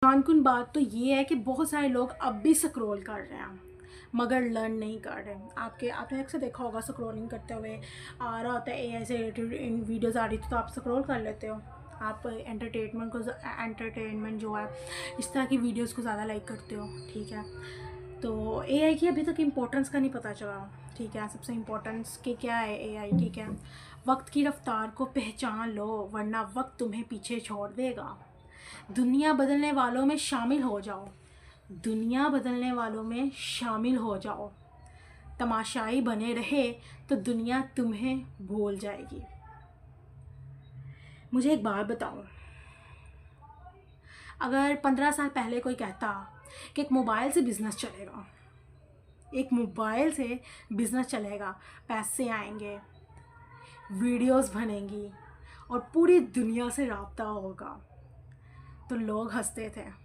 हैरानकुन बात तो ये है कि बहुत सारे लोग अब भी स्क्रॉल कर रहे हैं मगर लर्न नहीं कर रहे। आपने अक्सर देखा होगा स्क्रॉलिंग करते हुए आ रहा होता है एआई से रिलेटेड इन वीडियोज़ आ रही थी तो आप स्क्रॉल कर लेते हो। आप एंटरटेनमेंट जो है इस तरह की वीडियोज़ को ज़्यादा लाइक करते हो, ठीक है। तो एआई की अभी तक इम्पोर्टेंस का नहीं पता चला, ठीक है। सबसे इम्पोर्टेंस के क्या है एआई, ठीक है। वक्त की रफ्तार को पहचान लो वरना वक्त तुम्हें पीछे छोड़ देगा। दुनिया बदलने वालों में शामिल हो जाओ, दुनिया बदलने वालों में शामिल हो जाओ। तमाशाई बने रहे तो दुनिया तुम्हें भूल जाएगी। मुझे एक बात बताओ, अगर 15 साल पहले कोई कहता कि एक मोबाइल से बिज़नेस चलेगा, एक मोबाइल से बिज़नेस चलेगा, पैसे आएंगे, वीडियोस बनेंगी और पूरी दुनिया से रब्ता होगा, तो लोग हंसते थे।